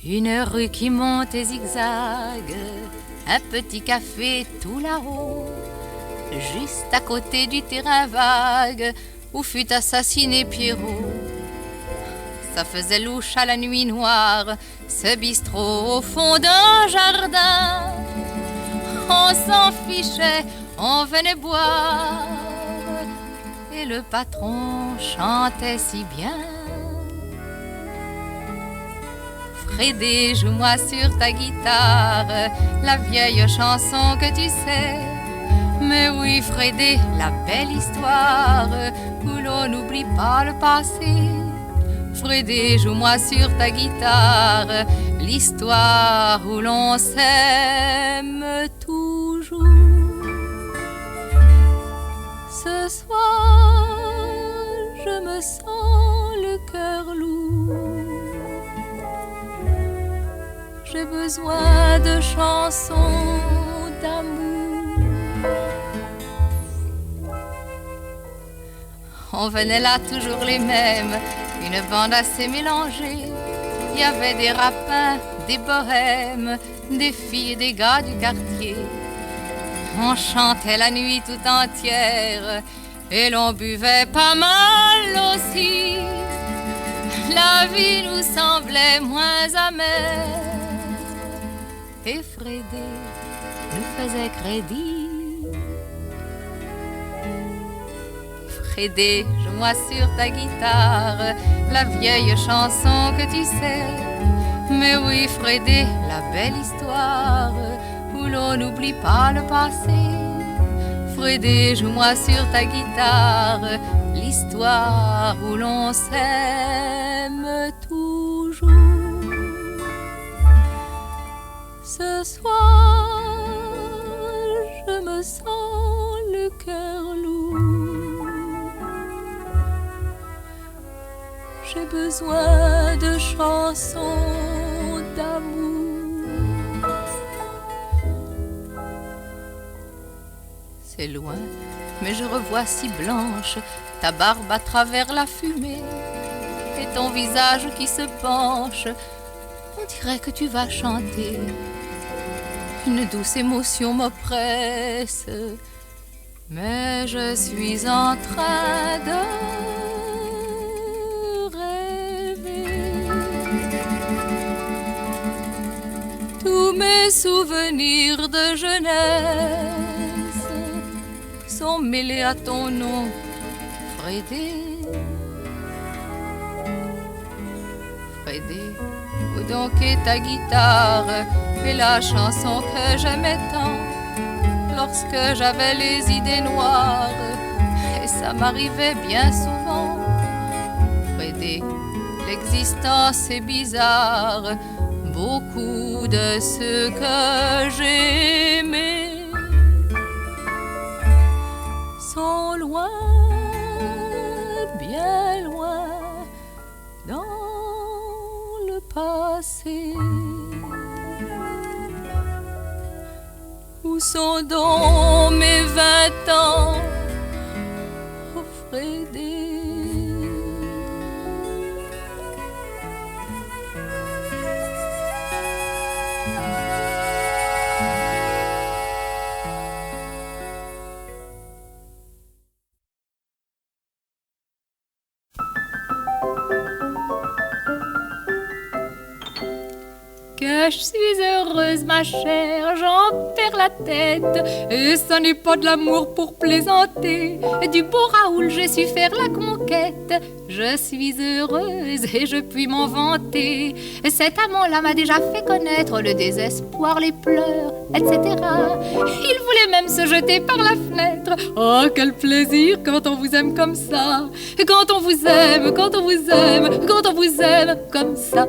Une rue qui monte et zigzague, un petit café tout là-haut, juste à côté du terrain vague où fut assassiné Pierrot. Ça faisait louche à la nuit noire, ce bistrot au fond d'un jardin. On s'en fichait, on venait boire, et le patron chantait si bien. Frédé, joue-moi sur ta guitare la vieille chanson que tu sais. Mais oui, Frédé, la belle histoire où l'on n'oublie pas le passé. Frédé, joue-moi sur ta guitare l'histoire où l'on s'aime toujours. Ce soir, je me sens le cœur lourd. J'ai besoin de chansons d'amour. On venait là toujours les mêmes, une bande assez mélangée. Il y avait des rapins, des bohèmes, des filles et des gars du quartier. On chantait la nuit tout entière et l'on buvait pas mal aussi. La vie nous semblait moins amère et Frédé nous faisait crédit. Frédé, joue-moi sur ta guitare la vieille chanson que tu sais. Mais oui, Frédé, la belle histoire où l'on n'oublie pas le passé. Frédé, joue-moi sur ta guitare l'histoire où l'on s'aime toujours. Ce soir, je me sens le cœur lourd. J'ai besoin de chansons d'amour. C'est loin, mais je revois si blanche ta barbe à travers la fumée et ton visage qui se penche. On dirait que tu vas chanter. Une douce émotion m'oppresse, mais je suis en train de rêver. Tous mes souvenirs de jeunesse sont mêlés à ton nom, Frédé. Frédé, où donc est ta guitare et la chanson que j'aimais tant lorsque j'avais les idées noires, et ça m'arrivait bien souvent. Frédé, l'existence est bizarre, beaucoup de ce que j'aimais sont loin, bien loin dans le passé. Où sont donc mes 20 ans, oh Frédé? Que je suis heureuse, ma chère, j'en perds la tête. Et ça n'est pas de l'amour pour plaisanter. Du beau Raoul, j'ai su faire la conquête. Je suis heureuse et je puis m'en vanter. Cet amant-là m'a déjà fait connaître le désespoir, les pleurs, etc. Il voulait même se jeter par la fenêtre. Oh, quel plaisir quand on vous aime comme ça. Quand on vous aime, quand on vous aime, quand on vous aime comme ça.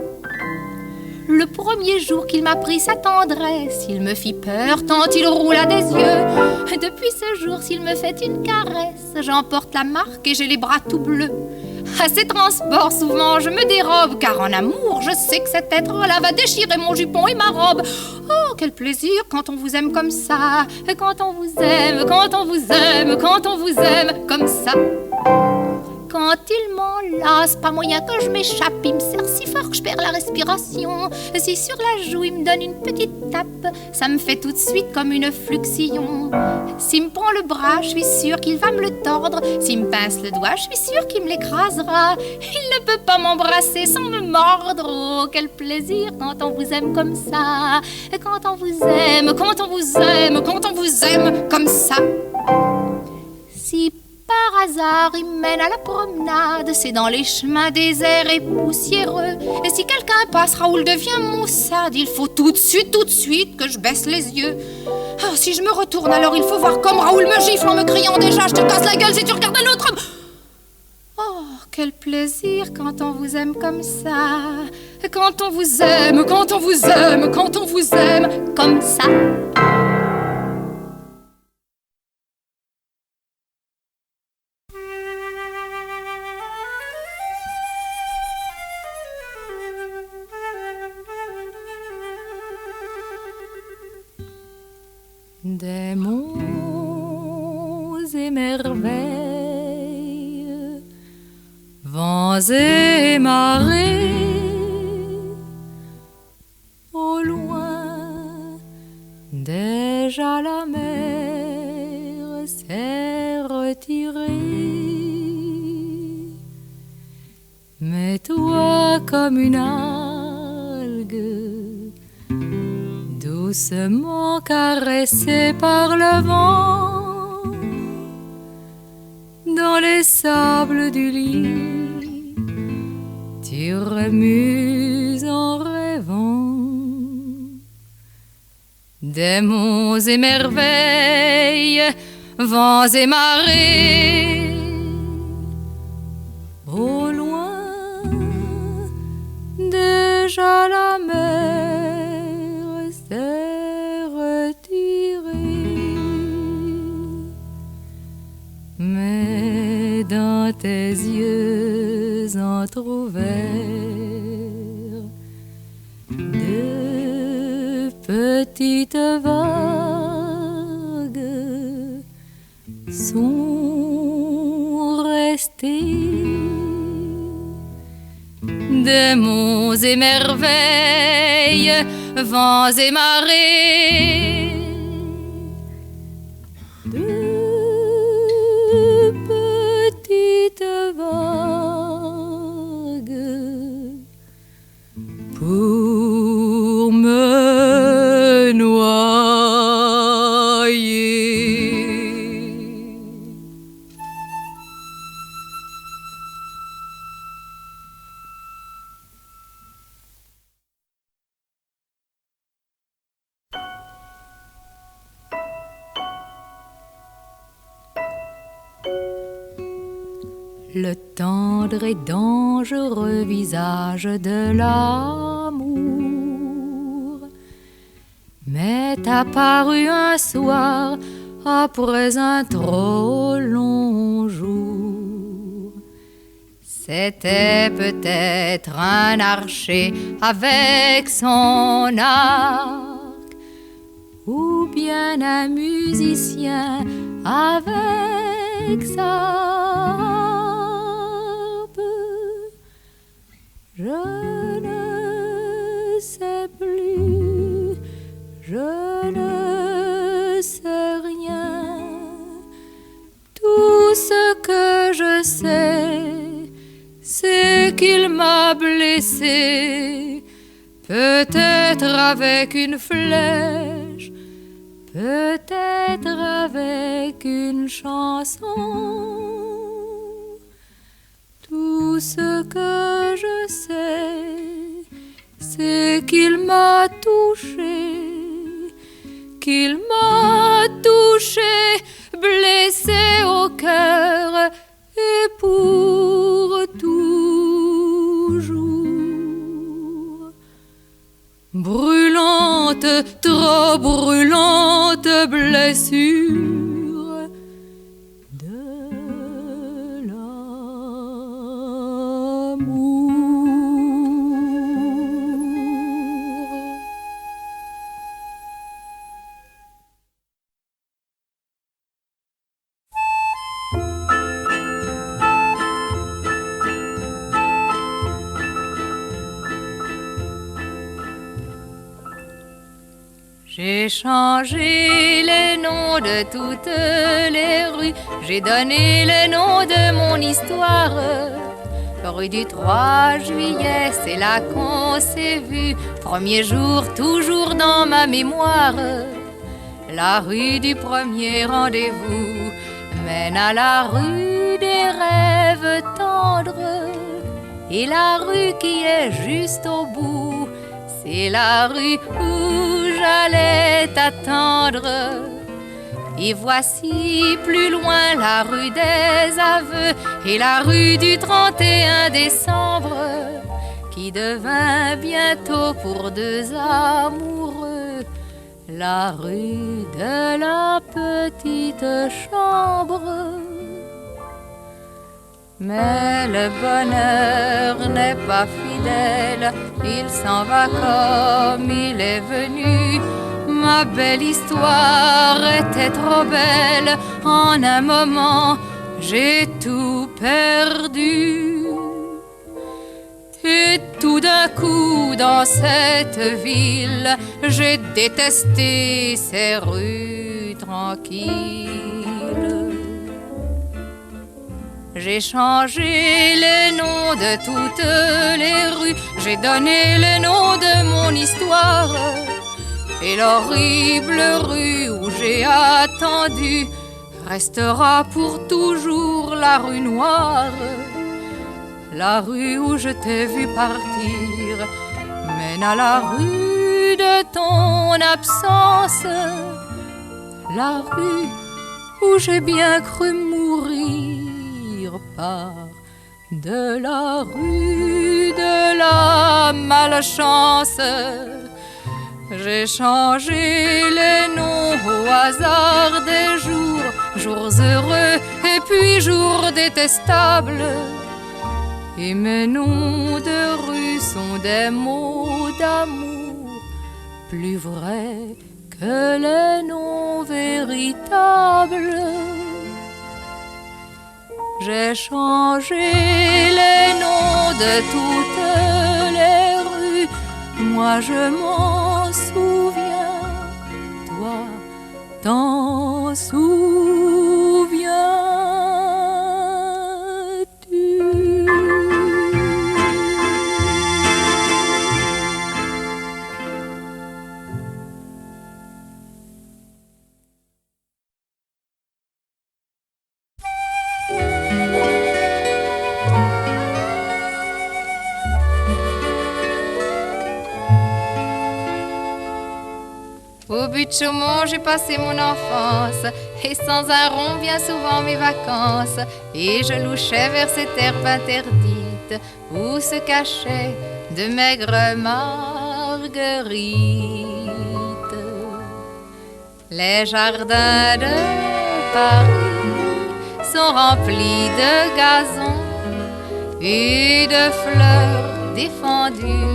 Le premier jour qu'il m'a pris sa tendresse, il me fit peur tant il roula des yeux. Depuis ce jour, s'il me fait une caresse, j'en porte la marque et j'ai les bras tout bleus. À ces transports, souvent je me dérobe, car en amour, je sais que cet être-là va déchirer mon jupon et ma robe. Oh, quel plaisir quand on vous aime comme ça, quand on vous aime, quand on vous aime, quand on vous aime comme ça. quand il m'enlace, pas moyen que je m'échappe, il me serre si fort que je perds la respiration. Si sur la joue il me donne une petite tape, ça me fait tout de suite comme une fluxion. S'il me prend le bras, je suis sûre qu'il va me le tordre. S'il me pince le doigt, je suis sûre qu'il me l'écrasera. Il ne peut pas m'embrasser sans me mordre. Oh, quel plaisir quand on vous aime comme ça. Quand on vous aime, quand on vous aime, quand on vous aime comme ça. Si par hasard il mène à la promenade, c'est dans les chemins déserts et poussiéreux. Et si quelqu'un passe, Raoul devient maussade. Il faut tout de suite que je baisse les yeux. Ah, si je me retourne, alors il faut voir comme Raoul me gifle en me criant déjà: je te casse la gueule si tu regardes un autre homme. Oh, quel plaisir quand on vous aime comme ça. Quand on vous aime, quand on vous aime, quand on vous aime comme ça. Des monts et merveilles, vents et marées, au loin déjà la mer s'est retirée. Mais toi comme une algue, doucement caressée par le vent, dans les sables du lit, tu remues en rêvant. Des monts et merveilles, vents et marées, au loin déjà la mer s'est retirée. Mais dans tes yeux entr'ouverts, de petites vagues sont restées. Des monts et merveilles, vents et marées, de petites vagues pour me noyer. Le tendre et dangereux visage de l'amour m'est apparu un soir après un trop long jour. C'était peut-être un archer avec son arc, ou bien un musicien avec sa je ne sais plus, je ne sais rien. Tout ce que je sais, c'est qu'il m'a blessé, peut-être avec une flèche, peut-être avec une chanson. Tout ce que je sais, c'est qu'il m'a touché, blessé au cœur et pour toujours. Brûlante, trop brûlante blessure de l'amour. J'ai changé les noms de toutes les rues, j'ai donné le nom de mon histoire. Rue du 3 juillet, c'est là qu'on s'est vu, premier jour toujours dans ma mémoire. La rue du premier rendez-vous mène à la rue des rêves tendres. Et la rue qui est juste au bout, c'est la rue où j'allais t'attendre. Et voici plus loin la rue des aveux et la rue du 31 décembre qui devint bientôt pour deux amoureux la rue de la petite chambre. Mais le bonheur n'est pas fidèle, il s'en va comme il est venu. Ma belle histoire était trop belle, en un moment j'ai tout perdu. Et tout d'un coup dans cette ville, j'ai détesté ces rues tranquilles. J'ai changé les noms de toutes les rues, j'ai donné le nom de mon histoire. Et l'horrible rue où j'ai attendu restera pour toujours la rue noire. La rue où je t'ai vu partir mène à la rue de ton absence. La rue où j'ai bien cru mourir part de la rue de la malchance. J'ai changé les noms au hasard des jours, jours heureux et puis jours détestables. Et mes noms de rue sont des mots d'amour, plus vrais que les noms véritables. J'ai changé les noms de toutes les rues, moi je m'en souviens, toi t'en souviens-tu? Au but de Chaumont, j'ai passé mon enfance, et sans un rond, bien souvent mes vacances. Et je louchais vers cette herbe interdite, où se cachaient de maigres marguerites. Les jardins de Paris sont remplis de gazons et de fleurs défendues,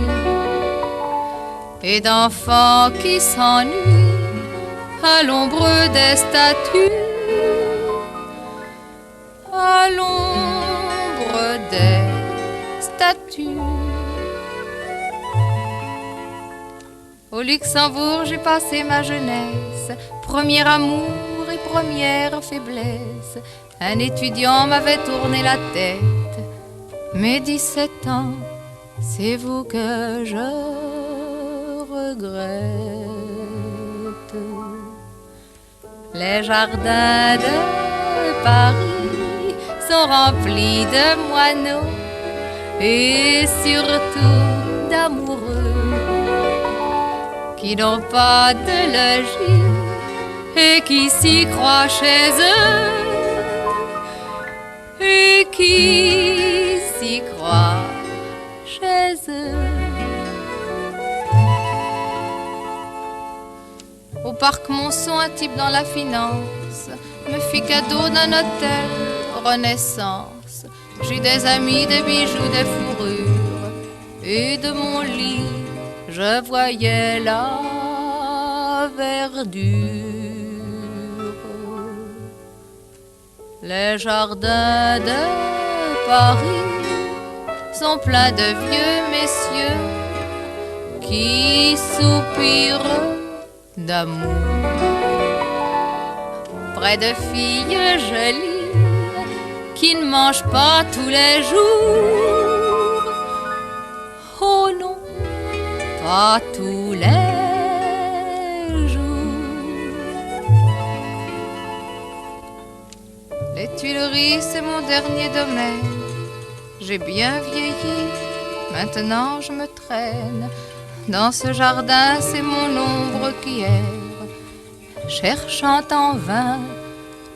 et d'enfants qui s'ennuient à l'ombre des statues, à l'ombre des statues. Au Luxembourg, j'ai passé ma jeunesse, premier amour et première faiblesse. Un étudiant m'avait tourné la tête, mes 17 ans, c'est vous que je regrette. Les jardins de Paris sont remplis de moineaux et surtout d'amoureux qui n'ont pas de logis et qui s'y croient chez eux, et qui s'y croient chez eux. Au parc Monceau, un type dans la finance me fit cadeau d'un hôtel Renaissance. J'ai des amis, des bijoux, des fourrures, et de mon lit je voyais la verdure. Les jardins de Paris sont pleins de vieux messieurs qui soupirent d'amour. Près de filles jolies qui ne mangent pas tous les jours. Oh non, pas tous les jours. Les Tuileries, c'est mon dernier domaine. J'ai bien vieilli, maintenant je me traîne. Dans ce jardin, c'est mon ombre qui erre, cherchant en vain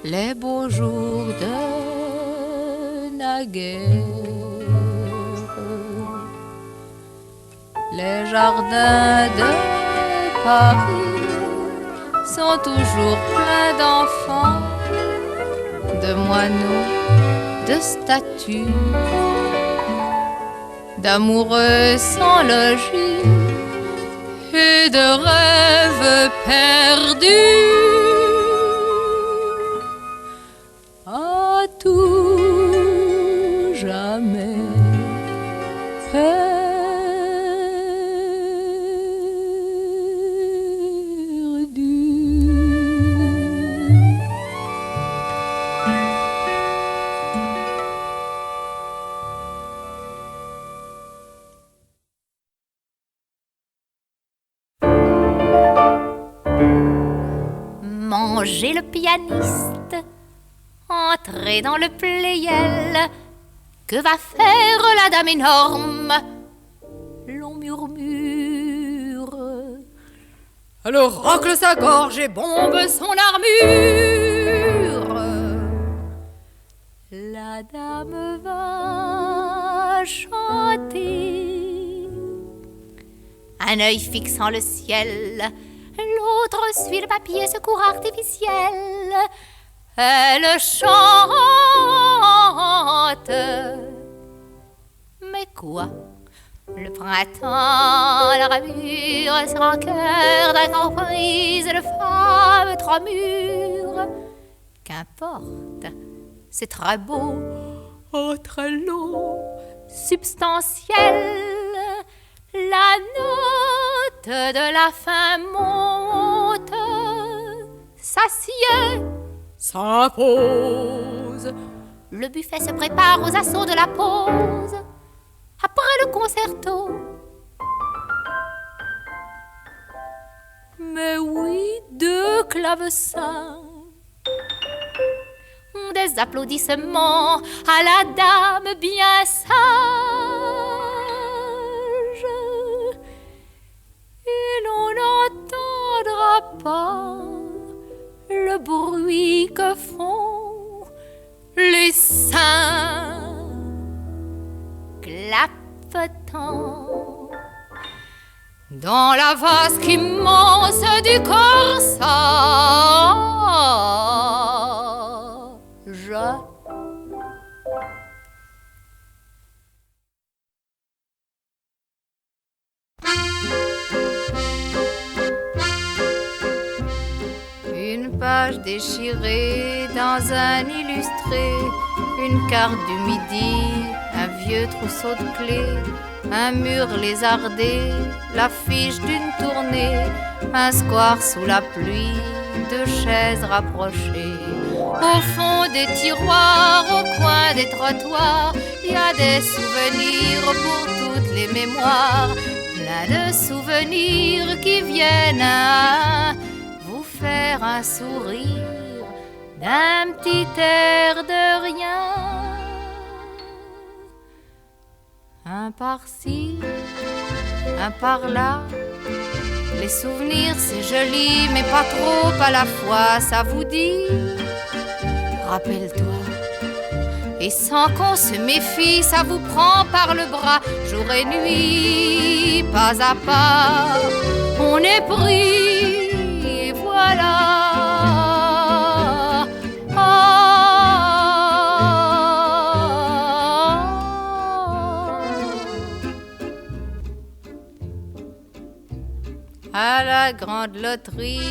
les beaux jours de naguère. Les jardins de Paris sont toujours pleins d'enfants, de moineaux, de statues, d'amoureux sans logis et de rêves perdus. À tout jamais perdus. Manger le pianiste, entrer dans le Pleyel. Que va faire la dame énorme? L'on murmure. Alors racle sa gorge et bombe son armure. La dame va chanter, un œil fixant le ciel, l'autre suit le papier secours artificiel. Elle chante. Mais quoi? Le printemps, la ramure sera en cœur d'un grand prise de femmes trop mûres. Qu'importe, c'est très beau, oh très long, substantiel. La note de la fin monte, s'assied, s'impose. Le buffet se prépare aux assauts de la pause. Après le concerto. Mais oui, deux clavecins. Des applaudissements à la dame bien sage. Et l'on n'entendra pas le bruit que font les seins clapotant dans la vasque immense du corsage. Une page déchirée dans un illustré, une carte du midi, un vieux trousseau de clés, un mur lézardé, l'affiche d'une tournée, un square sous la pluie, deux chaises rapprochées. Au fond des tiroirs, au coin des trottoirs, il y a des souvenirs pour toutes les mémoires, plein de souvenirs qui viennent à vous faire un sourire d'un petit air de rien. Un par-ci, un par-là, les souvenirs c'est joli mais pas trop à la fois, ça vous dit? Rappelle-toi. Et sans qu'on se méfie, ça vous prend par le bras, jour et nuit, pas à pas, on est pris, et voilà. À la grande loterie,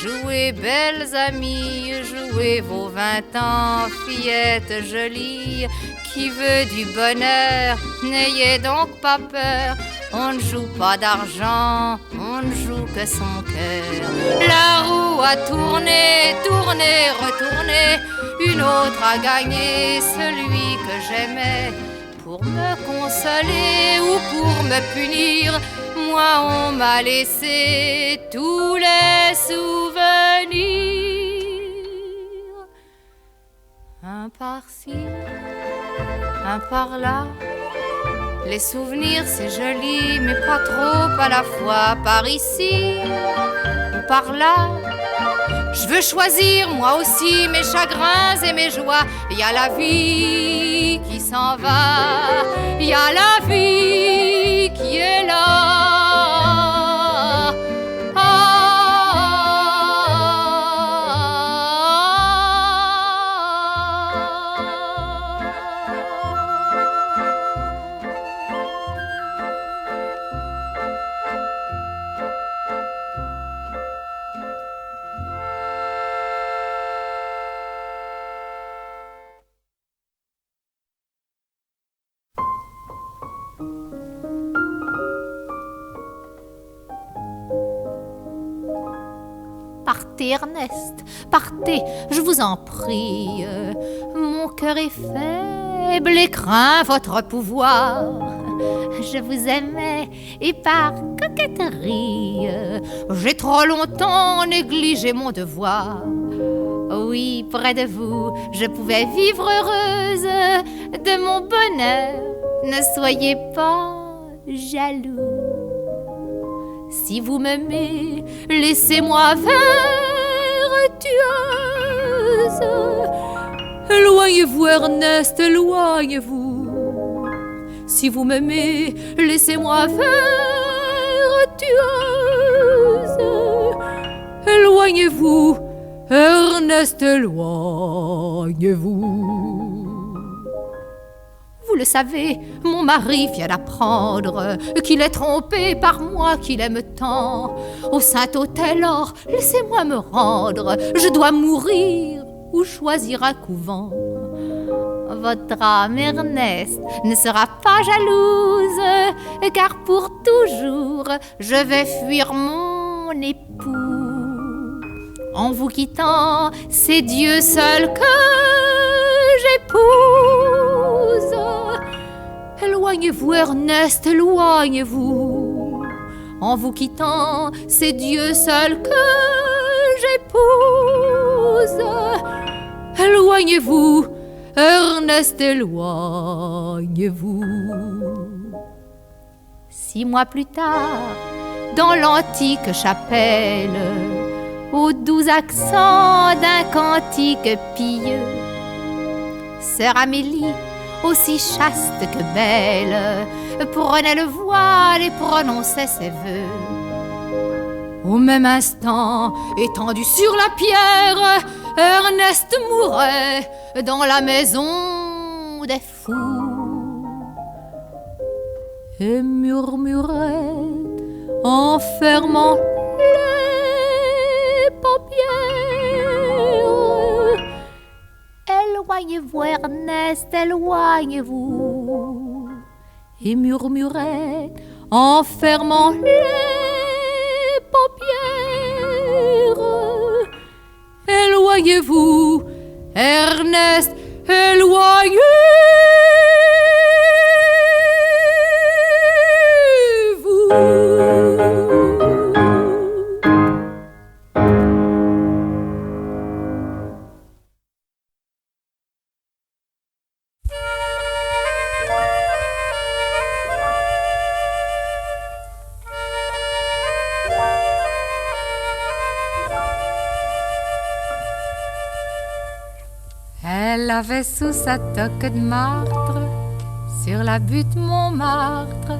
jouez belles amies, jouez vos 20 ans, fillettes jolies. Qui veut du bonheur, n'ayez donc pas peur, On ne joue pas d'argent, on ne joue que son cœur. La roue a tourné, tourné, retourné. Une autre a gagné, celui que j'aimais. Pour me consoler ou pour me punir, moi on m'a laissé tous les souvenirs. Un par-ci, un par-là. Les souvenirs c'est joli, mais pas trop à la fois. Par ici, par là. Je veux choisir moi aussi mes chagrins et mes joies. Il y a la vie qui s'en va, il y a la vie qui est là. Partez, Ernest, partez, je vous en prie. Mon cœur est faible et craint votre pouvoir. Je vous aimais et par coquetterie, j'ai trop longtemps négligé mon devoir. Oui, près de vous, je pouvais vivre heureuse de mon bonheur. Ne soyez pas jaloux. Si vous m'aimez, laissez-moi vertueuse. Éloignez-vous, Ernest, éloignez-vous. Si vous m'aimez, laissez-moi vertueuse. Éloignez-vous, Ernest, éloignez-vous. Vous le savez, mon mari vient d'apprendre qu'il est trompé par moi, qu'il aime tant. Au Saint-Autel, or, laissez-moi me rendre. Je dois mourir ou choisir un couvent. Votre âme, Ernest, ne sera pas jalouse, car pour toujours, je vais fuir mon époux. En vous quittant, c'est Dieu seul que j'épouse. Éloignez-vous, Ernest, éloignez-vous. En vous quittant, c'est Dieu seul que j'épouse. Éloignez-vous, Ernest, éloignez-vous. 6 mois plus tard, dans l'antique chapelle, aux doux accents d'un cantique pieux, Sœur Amélie, aussi chaste que belle, prenait le voile et prononçait ses vœux. Au même instant, étendu sur la pierre, Ernest mourait dans la maison des fous et murmurait en fermant les paupières. Éloignez-vous, Ernest, éloignez-vous. Et murmurait en fermant les paupières. Éloignez-vous, Ernest, éloignez-vous. Elle avait sous sa toque de martre, sur la butte Montmartre,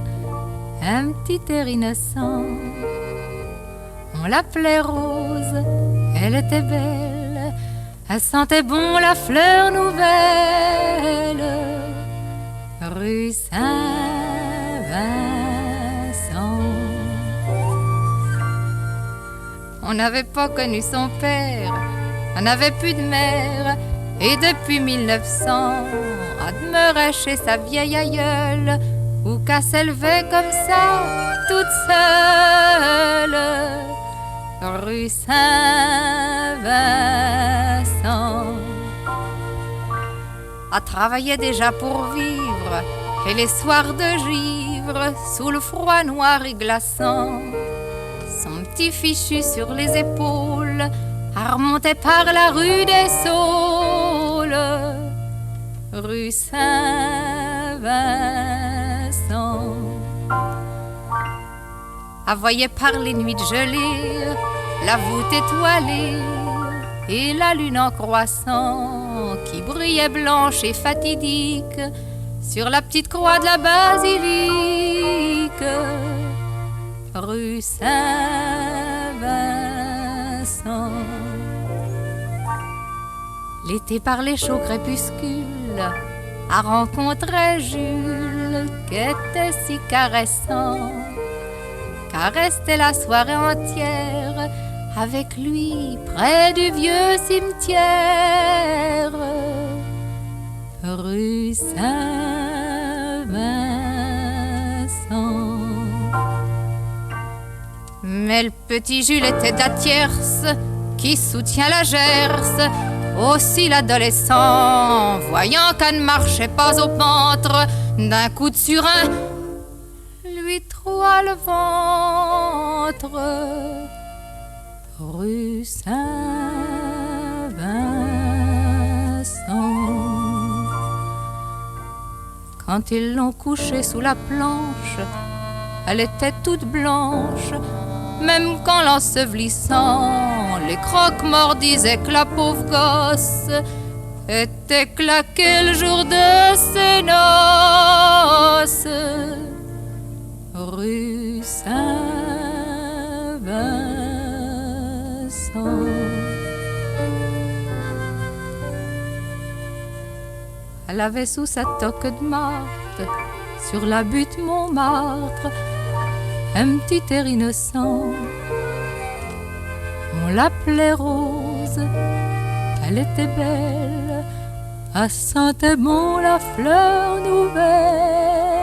un petit air innocent. On l'appelait Rose, elle était belle, elle sentait bon la fleur nouvelle. Rue Saint-Vincent. On n'avait pas connu son père, on n'avait plus de mère. Et depuis 1900, elle demeurait chez sa vieille aïeule, ou qu'à s'élever comme ça, toute seule, rue Saint-Vincent. A travaillé déjà pour vivre, et les soirs de givre, sous le froid noir et glaçant, son petit fichu sur les épaules, a remonté par la rue des Saules, rue Saint-Vincent. A voyé par les nuits de gelée, la voûte étoilée et la lune en croissant qui brillait blanche et fatidique sur la petite croix de la basilique, rue Saint-Vincent. L'été par les chauds crépuscules a rencontré Jules qui était si caressant, car restait la soirée entière avec lui près du vieux cimetière, rue Saint-Vincent. Mais le petit Jules était de la tierce qui soutient la Gerse. Aussi l'adolescent, voyant qu'elle ne marchait pas au pentre, d'un coup de surin lui troua le ventre, rue Saint-Vincent. Quand ils l'ont couchée sous la planche, elle était toute blanche, même qu'en l'ensevelissant, les croque-morts disaient que la pauvre gosse était claquée le jour de ses noces, rue Saint-Vincent. Elle avait sous sa toque de martre, sur la butte Montmartre, un petit air innocent. On l'appelait Rose, elle était belle, elle sentait bon la fleur nouvelle,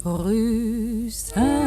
rue Saint-Vincent.